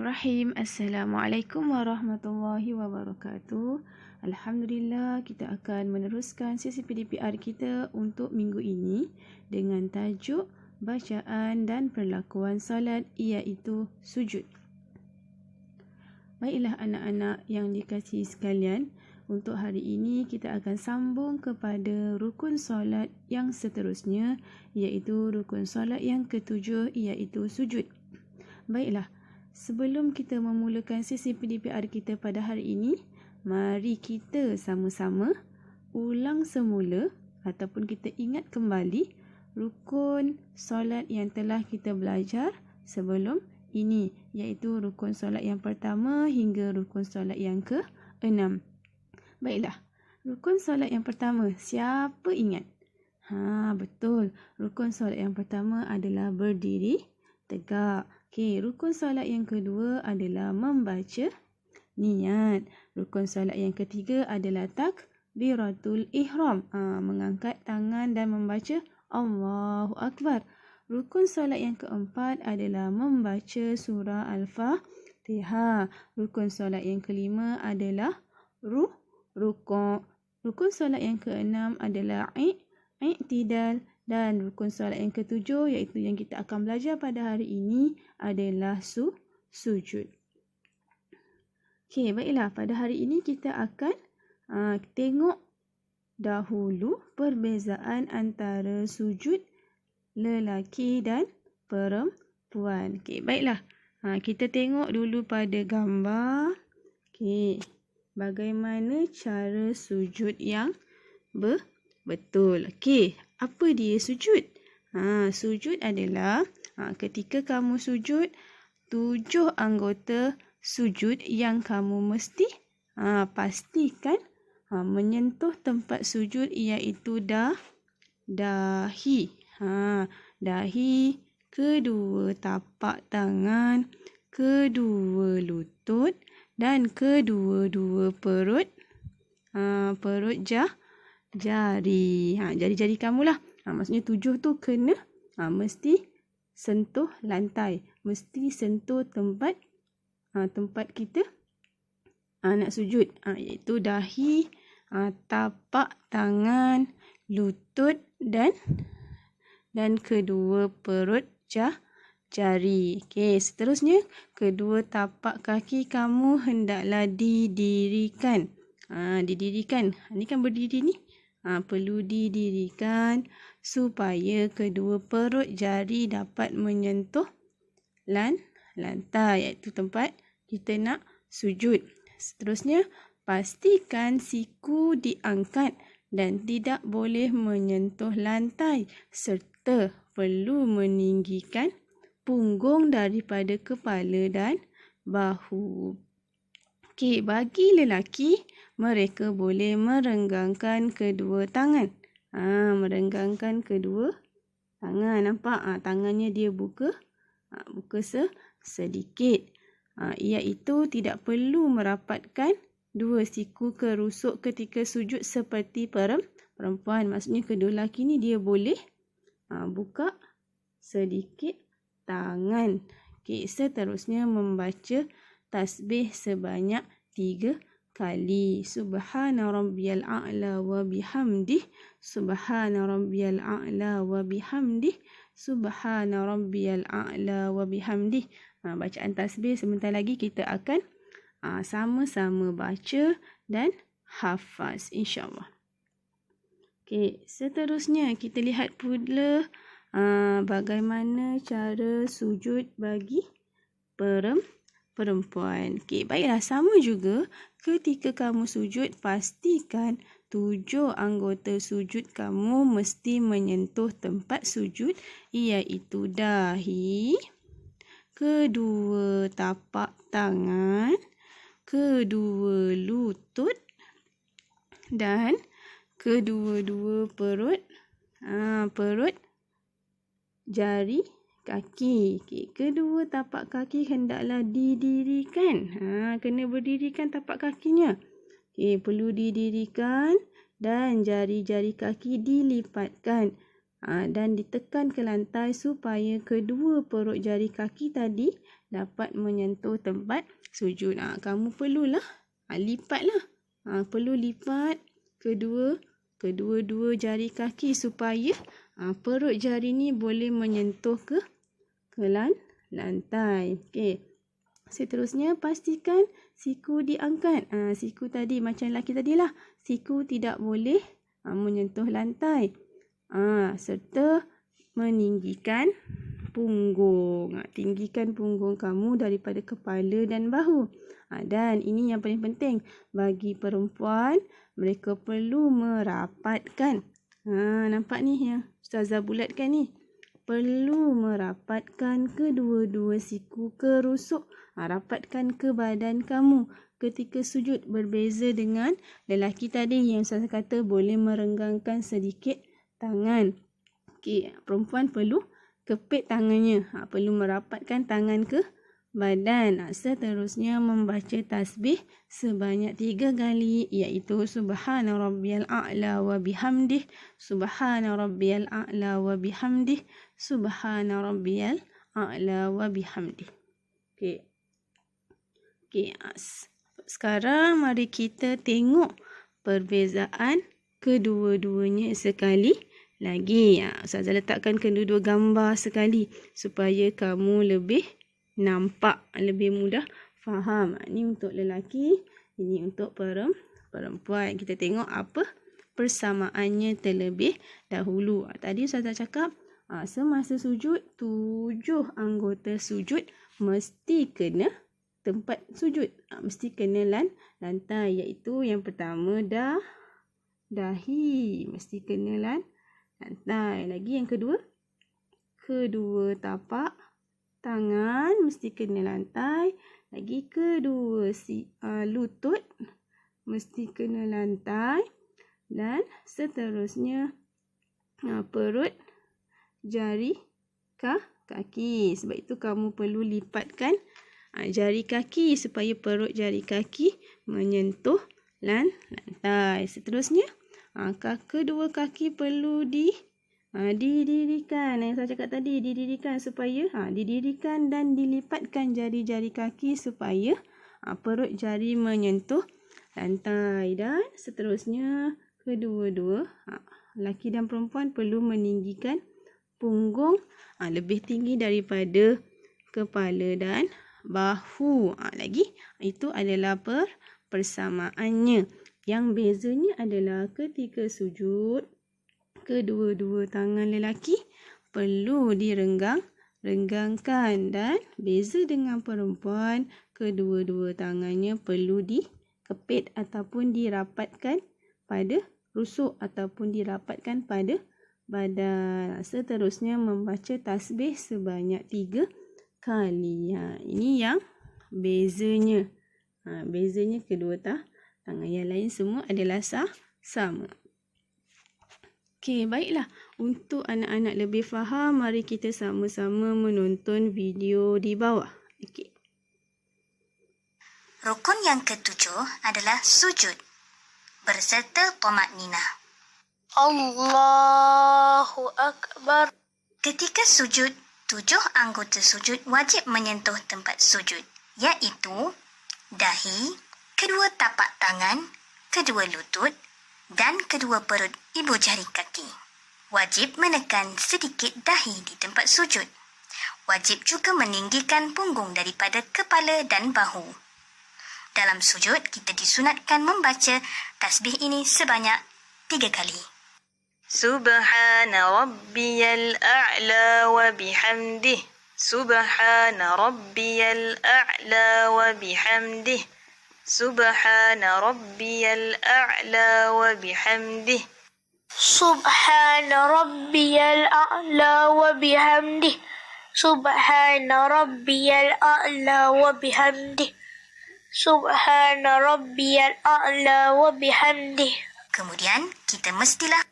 Bismillahirrahmanirrahim. Assalamualaikum warahmatullahi wabarakatuh. Alhamdulillah, kita akan meneruskan sesi PDPR kita untuk minggu ini dengan tajuk bacaan dan perlakuan solat, iaitu sujud. Baiklah anak-anak yang dikasihi sekalian, untuk hari ini kita akan sambung kepada rukun solat yang seterusnya, iaitu rukun solat yang ketujuh, iaitu sujud. Baiklah, sebelum kita memulakan sesi PDPR kita pada hari ini, mari kita sama-sama ulang semula ataupun kita ingat kembali rukun solat yang telah kita belajar sebelum ini, iaitu rukun solat yang pertama hingga rukun solat yang ke-6. Baiklah, rukun solat yang pertama, siapa ingat? Betul, rukun solat yang pertama adalah berdiri tegak. Okey, rukun solat yang kedua adalah membaca niat. Rukun solat yang ketiga adalah takbiratul ihram, mengangkat tangan dan membaca Allahu Akbar. Rukun solat yang keempat adalah membaca surah Al-Fatihah. Rukun solat yang kelima adalah rukuk. Rukun solat yang keenam adalah i'tidal. Dan rukun solat yang ketujuh, iaitu yang kita akan belajar pada hari ini, adalah sujud. Okey, baiklah. Pada hari ini kita akan tengok dahulu perbezaan antara sujud lelaki dan perempuan. Okey, baiklah. Kita tengok dulu pada gambar. Okey, bagaimana cara sujud yang betul. Okey, apa dia sujud? Sujud adalah ketika kamu sujud, 7 anggota sujud yang kamu mesti pastikan menyentuh tempat sujud, iaitu dahi. Dahi, kedua tapak tangan, kedua lutut dan kedua-dua perut jari. Jari-jari kamulah. Maksudnya 7 tu kena mesti sentuh lantai. Mesti sentuh tempat kita nak sujud. Iaitu dahi, tapak tangan, lutut dan kedua perut jari. Okey, seterusnya kedua tapak kaki kamu hendaklah didirikan. Didirikan. Ini kan berdiri ni. Perlu didirikan supaya kedua perut jari dapat menyentuh lantai, iaitu tempat kita nak sujud. Seterusnya, pastikan siku diangkat dan tidak boleh menyentuh lantai, serta perlu meninggikan punggung daripada kepala dan bahu. Okey, bagi lelaki, mereka boleh merenggangkan kedua tangan. Merenggangkan kedua tangan. Nampak? Tangannya dia buka sedikit. Iaitu tidak perlu merapatkan dua siku ke rusuk ketika sujud seperti perempuan. Maksudnya kedua lelaki ni dia boleh buka sedikit tangan. Okey, seterusnya membaca tasbih sebanyak 3 kali. Subhana rabbiyal a'la wa bihamdih. Subhana rabbiyal a'la wa bihamdih. Subhana rabbiyal a'la wa bihamdih. Bacaan tasbih sebentar lagi kita akan sama-sama baca dan hafaz, insya-Allah. Okey, seterusnya kita lihat pula bagaimana cara sujud bagi perempuan. Okey, baiklah, sama juga ketika kamu sujud, pastikan 7 anggota sujud kamu mesti menyentuh tempat sujud, iaitu dahi, kedua tapak tangan, kedua lutut dan kedua-dua perut jari kaki. Okey, kedua tapak kaki hendaklah didirikan. Kena berdirikan tapak kakinya. Okey, perlu didirikan dan jari-jari kaki dilipatkan. dan ditekan ke lantai supaya kedua perut jari kaki tadi dapat menyentuh tempat sujud. Kamu perlulah lipatlah. Perlu lipat kedua-dua jari kaki supaya perut jari ni boleh menyentuh ke lantai. Okey. Seterusnya pastikan siku diangkat. Siku tadi macam lelaki tadilah. Siku tidak boleh menyentuh lantai. Serta meninggikan punggung. Tinggikan punggung kamu daripada kepala dan bahu. Dan ini yang paling penting. Bagi perempuan, mereka perlu merapatkan. Nampak ni yang Ustazah bulatkan ni. Perlu merapatkan kedua-dua siku ke rusuk. Rapatkan ke badan kamu ketika sujud. Berbeza dengan lelaki tadi yang Ustazah kata boleh merenggangkan sedikit tangan. Okey, perempuan perlu kepit tangannya. Perlu merapatkan tangan ke badan. Seterusnya membaca tasbih sebanyak 3 kali, iaitu Subhana rabbiyal a'la wa bihamdih, Subhana rabbiyal a'la wa bihamdih, Subhana rabbiyal a'la wa bihamdih. Okey. Sekarang mari kita tengok perbezaan kedua-duanya sekali lagi. Ustazah letakkan kedua-dua gambar sekali supaya kamu lebih nampak, lebih mudah faham. Ini untuk lelaki, ini untuk perempuan. Kita tengok apa persamaannya terlebih dahulu. Tadi Ustazah cakap semasa sujud 7 anggota sujud mesti kena tempat sujud. Mesti kena lantai, iaitu yang pertama dahi mesti kena lantai. Lagi yang kedua tapak tangan mesti kena lantai. Lagi kedua lutut mesti kena lantai. Dan seterusnya perut jari kaki. Sebab itu kamu perlu lipatkan jari kaki supaya perut jari kaki menyentuh lantai. Seterusnya kedua kaki perlu didirikan. Yang saya cakap tadi, didirikan supaya didirikan dan dilipatkan jari-jari kaki supaya perut jari menyentuh lantai. Dan seterusnya kedua-dua lelaki dan perempuan perlu meninggikan punggung lebih tinggi daripada kepala dan bahu. Lagi itu adalah persamaannya. Yang bezanya adalah ketika sujud, kedua-dua tangan lelaki perlu renggangkan, dan beza dengan perempuan, kedua-dua tangannya perlu dikepit ataupun dirapatkan pada rusuk ataupun dirapatkan pada badan. Seterusnya membaca tasbih sebanyak 3 kali. Ini yang bezanya. Bezanya kedua tangan. Yang lain semua adalah sama. Okey, baiklah. Untuk anak-anak lebih faham, mari kita sama-sama menonton video di bawah. Okey. Rukun yang ke-7 adalah sujud berserta tamakninah. Allahu Akbar. Ketika sujud, 7 anggota sujud wajib menyentuh tempat sujud, iaitu dahi, kedua tapak tangan, kedua lutut dan kedua perut ibu jari kaki. Wajib menekan sedikit dahi di tempat sujud. Wajib juga meninggikan punggung daripada kepala dan bahu. Dalam sujud, kita disunatkan membaca tasbih ini sebanyak 3 kali. Subhana rabbiyal a'la wa bihamdih. Subhana rabbiyal a'la wa bihamdih. Subhana rabbiyal a'la wa bihamdih. Subhana rabbiyal a'la wa bihamdih. Subhana rabbiyal a'la wa bihamdih. Subhana rabbiyal a'la wa bihamdih. Kemudian kita mestilah.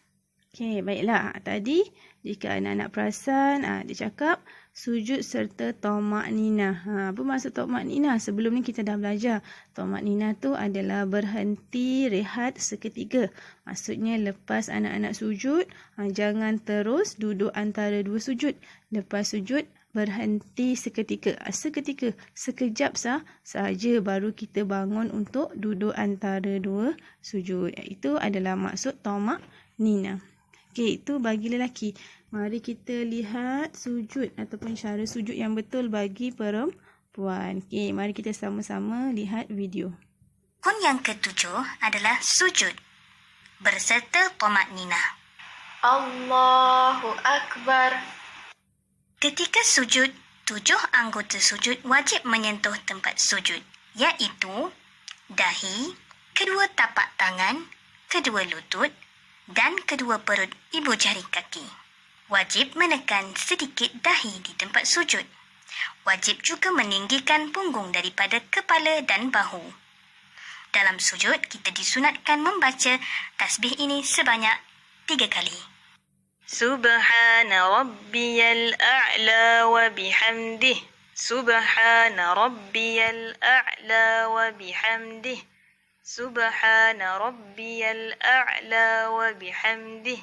Okey, baiklah. Tadi jika anak-anak perasan, dia cakap sujud serta tamakninah. Apa maksud tamakninah? Sebelum ni kita dah belajar. Tamakninah tu adalah berhenti rehat seketika. Maksudnya lepas anak-anak sujud, jangan terus duduk antara dua sujud. Lepas sujud, berhenti seketika. Seketika, sekejap sahaja baru kita bangun untuk duduk antara dua sujud. Itu adalah maksud tamakninah. Okey, itu bagi lelaki. Mari kita lihat sujud ataupun cara sujud yang betul bagi perempuan. Okey, mari kita sama-sama lihat video. Rukun yang ketujuh adalah sujud berserta tamakninah. Allahu Akbar. Ketika sujud, 7 anggota sujud wajib menyentuh tempat sujud, iaitu dahi, kedua tapak tangan, kedua lutut dan kedua perut ibu jari kaki. Wajib menekan sedikit dahi di tempat sujud. Wajib juga meninggikan punggung daripada kepala dan bahu. Dalam sujud, kita disunatkan membaca tasbih ini sebanyak 3 kali. Subhana rabbiyal a'la wa bihamdih. Subhana rabbiyal a'la wa bihamdih. Subhana rabbiyal a'la wa bihamdih.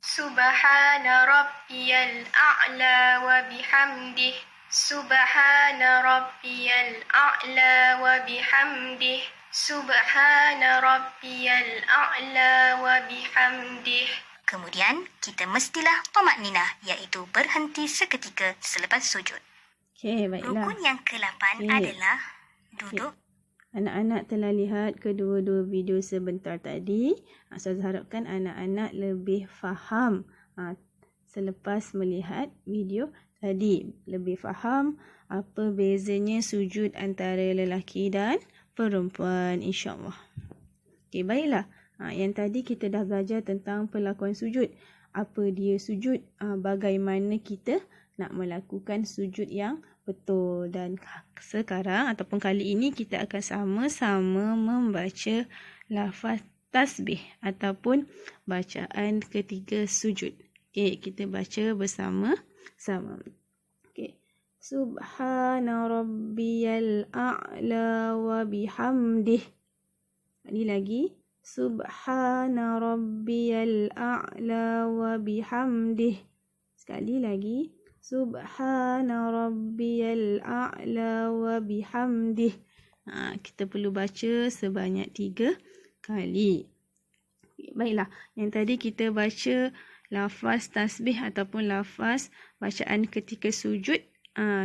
Subhana rabbiyal a'la wa bihamdih. Subhana rabbiyal a'la wa bihamdih. Subhana rabbiyal a'la wa bihamdih. Kemudian, kita mestilah tamakninah, iaitu berhenti seketika selepas sujud. Okey, baiklah. Rukun yang ke-8 Okey. adalah duduk. Anak-anak telah lihat kedua-dua video sebentar tadi. Saya harapkan anak-anak lebih faham selepas melihat video tadi. Lebih faham apa bezanya sujud antara lelaki dan perempuan, insya-Allah. Okey, baiklah. Yang tadi kita dah belajar tentang perlakuan sujud. Apa dia sujud, bagaimana kita nak melakukan sujud yang betul. Dan sekarang ataupun kali ini kita akan sama-sama membaca lafaz tasbih ataupun bacaan ketiga sujud. Okey, kita baca bersama-sama. Okey. Subhana rabbiyal a'la wa bihamdih. Ini lagi. Subhana rabbiyal a'la wa bihamdih. Sekali lagi. Subhana rabbiyal a'la wa bihamdih. Kita perlu baca sebanyak 3 kali. Baiklah, yang tadi kita baca lafaz tasbih ataupun lafaz bacaan ketika sujud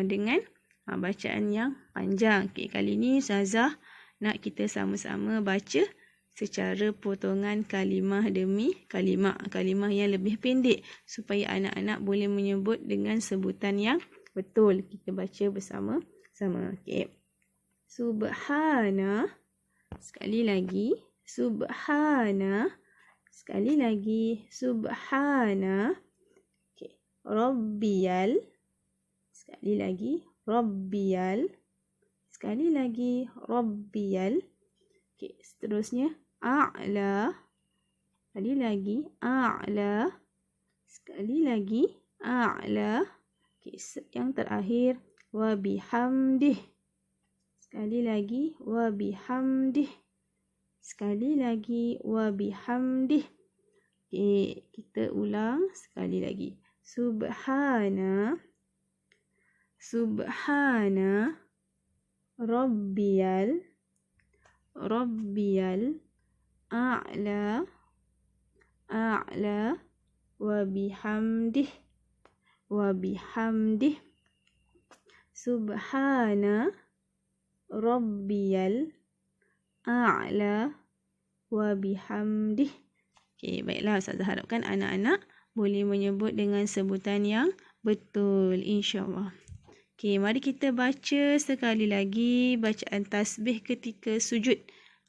dengan bacaan yang panjang. Okey, kali ini Ustazah nak kita sama-sama baca secara potongan kalimah demi kalimah. Kalimah yang lebih pendek supaya anak-anak boleh menyebut dengan sebutan yang betul. Kita baca bersama-sama. Okey. Subhana. Sekali lagi. Subhana. Sekali lagi. Subhana. Okey. Rabbiyal. Sekali lagi. Rabbiyal. Sekali lagi. Rabbiyal. Okey, seterusnya. A'la. Sekali lagi. A'la. Sekali lagi. A'la. Okey, yang terakhir. Wa bihamdih. Sekali lagi. Wa bihamdih. Sekali lagi. Wa bihamdih. Okey, kita ulang sekali lagi. Subhana. Subhana. Rabbiyal. Rabbiyal. A'la. A'la. Wa bihamdih. Wa bihamdih. Subhana. Rabbiyal. A'la. Wa bihamdih. Okey, baiklah. Ustazah harapkan anak-anak boleh menyebut dengan sebutan yang betul, insya-Allah. Okey, mari kita baca sekali lagi bacaan tasbih ketika sujud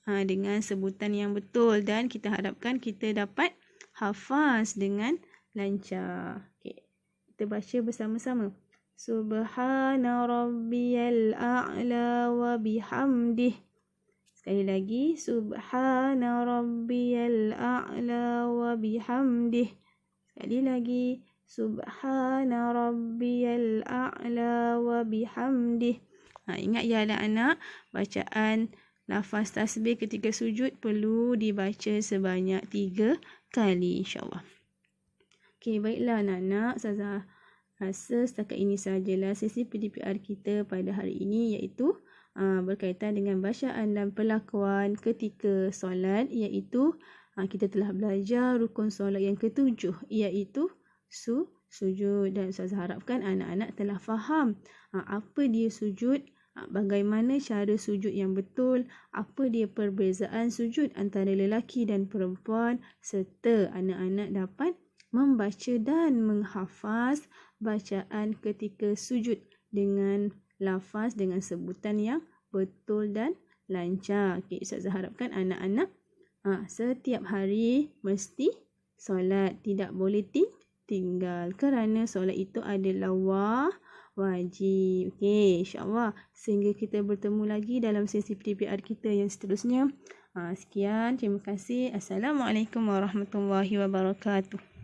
dengan sebutan yang betul dan kita harapkan kita dapat hafaz dengan lancar. Okey, kita baca bersama-sama. Subhana rabbiyal a'la wa bihamdih. Sekali lagi. Subhana rabbiyal a'la wa bihamdih. Sekali lagi. Subhana rabbiyal a'la wa bihamdih. Ingat ya anak-anak, bacaan lafaz tasbih ketika sujud perlu dibaca sebanyak 3 kali insya-Allah. Okey, baiklah anak-anak, Ustazah rasa setakat ini sahajalah sesi PDPR kita pada hari ini, iaitu berkaitan dengan bacaan dan perlakuan ketika solat, iaitu kita telah belajar rukun solat yang ke-7, iaitu sujud, dan Ustazah harapkan anak-anak telah faham apa dia sujud, bagaimana cara sujud yang betul, apa dia perbezaan sujud antara lelaki dan perempuan, serta anak-anak dapat membaca dan menghafaz bacaan ketika sujud dengan lafaz dengan sebutan yang betul dan lancar. Okey, Ustazah harapkan anak-anak setiap hari mesti solat, tidak boleh tinggal, kerana solat itu adalah wajib. Okey, insya-Allah sehingga kita bertemu lagi dalam sesi PDPR kita yang seterusnya. Sekian, terima kasih. Assalamualaikum warahmatullahi wabarakatuh.